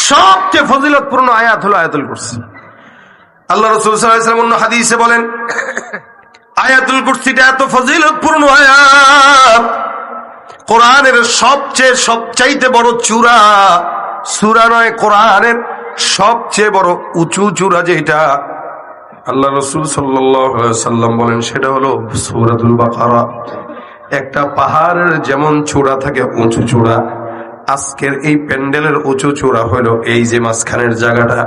সবচেয়ে ফজিলতপূর্ণ আয়াত হলো আয়াতুল কুরসি। আল্লাহ রাসূল সাল্লাল্লাহু আলাইহি ওয়াসাল্লাম অন্য হাদিসে বলেন, আয়াতুল কুরসিটা এত ফজিলতপূর্ণ আয়াত, কোরআনের সবচাইতে বড় চূড়া, সূরা নয়, কোরআনের সবচেয়ে বড় উঁচু চূড়া যেটা আল্লাহ রাসূল সাল্লাল্লাহু আলাইহি ওয়াসাল্লাম বলেন সেটা হলো সূরাতুল বাকারা। একটা পাহাড়ের যেমন চূড়া থাকে উঁচু চূড়া, আজকের এই প্যান্ডেলের উঁচু চূড়া হলো এই যে মাঝখানের জায়গাটা।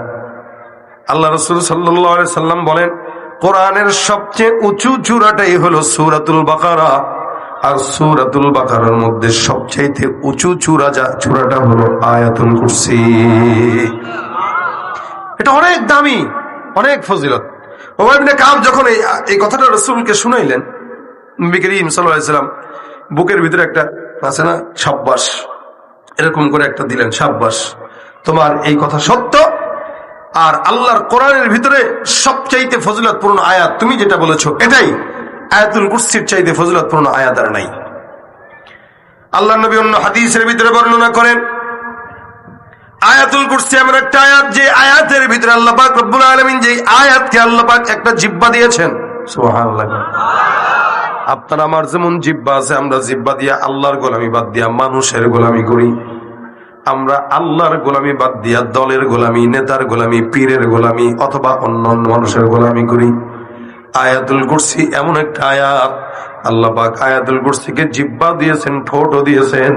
আল্লাহ রাসূল সাল্লাল্লাহু আলাইহি ওয়াসাল্লাম বলেন কোরআনের সবচেয়ে উঁচু চূড়াটাই হলো সূরাতুল বাকারা, আর সূরাতুল বাকারার মধ্যে সবচাইতে উঁচু চূড়াটা হলো আয়াতুল কুরসি। এটা অনেক দামি, অনেক ফজিলত। উমার ইবনে কাব যখন এই কথাটা রাসূলকে শুনাইলেন, নবী করিম সাল্লাল্লাহু আলাইহি ওয়াসাল্লাম বুকের ভিতরে একটা আছে না সাব্বাস, এরকম করে একটা দিলেন, সাব্বাস তোমার এই কথা সত্য, আর আল্লাহর কোরআনের ভিতরে সবচাইতে ফজিলতপূর্ণ আয়াত তুমি যেটা বলেছো এটাই, আয়াতুল কুরসির চাইতে ফজিলতপূর্ণ আয়াত আর নাই। আল্লাহর নবী অন্য হাদিসের ভিতরে বর্ণনা করেন আয়াতুল কুরসি এমন একটা আয়াত যে আয়াতের ভিতরে আল্লাহ পাক রব্বুল আলামিন যে আয়াতকে আল্লাহ পাক একটা জিহ্বা দিয়েছেন। সুবহানাল্লাহ। আপনার আমার যেমন জিহ্বা আছে, আমরা জিহ্বা দিয়া আল্লাহর গোলামি বাদ দিয়া মানুষের গোলামি করি, আমরা আল্লাহর গোলামি বাদ দিয়া দলের গোলামি, নেতার গোলামি, পীরের গোলামি অথবা অন্য মানুষের গোলামি করি। আয়াতুল কুরসি এমন একটা আয়াত, আল্লাহ পাক আয়াতুল কুরসিকে জিহ্বা দিয়েছেন, ঠোঁটও দিয়েছেন,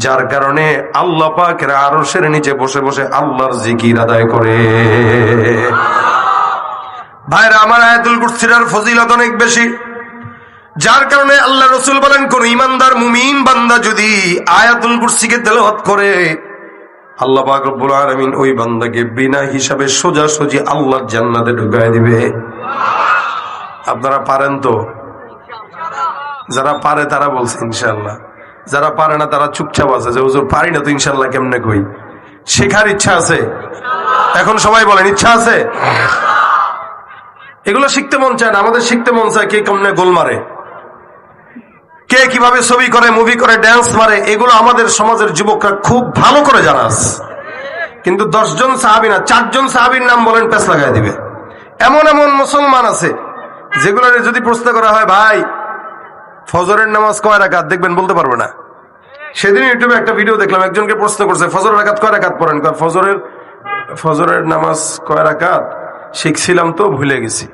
যার কারণে আল্লাহ পাকের আরশের নিচে বসে বসে আল্লাহর জিকির আদায় করে। ভাইরা আমার, আয়াতুল কুরসির ফজিলত অনেক বেশি, যার কারণে আল্লাহ রাসূল বলেন কোন ঈমানদার মুমিন বান্দা যদি আয়াতুল কুরসিকে তেলাওয়াত করে, আল্লাহ পাক রব্বুল আলামিন ওই বান্দাকে বিনা হিসাবে সোজাসুজি আল্লাহর জান্নাতে ঢুকায় দিবে। আপনারা পারেন তো? যারা পারে তারা বলছে ইনশাআল্লাহ, যারা পারে না তারা চুপচাপ আছে যে হুজুর পারি না তো ইনশাআল্লাহ কেমনে কই। শেখার ইচ্ছা আছে? এখন সবাই বলেন ইচ্ছা আছে? এগুলো শিখতে মন চায় না, আমাদের শিখতে মন চায় কে কেমনে গোল মারে, কে কিভাবে ছবি করে, মুভি করে, ড্যান্স মারে, এগুলো আমাদের সমাজের যুবকরা খুব ভালো করে জানা আছে। কিন্তু 10 জন সাহাবী না, 4 জন সাহাবীর নাম বলেন পেছ লাগাই দিবে। এমন এমন মুসলমান আছে যেগুলো যদি প্রশ্ন করা হয় ভাই ফজরের নামাজ কয় রাকাত, দেখবেন বলতে পারবে না। সেদিন ইউটিউবে একটা ভিডিও দেখলাম, একজনকে প্রশ্ন করছে ফজরের রাকাত কয় রাকাত পড়েন, ফজরের নামাজ কয় রাকাত শিখছিলাম তো ভুলে গেছি।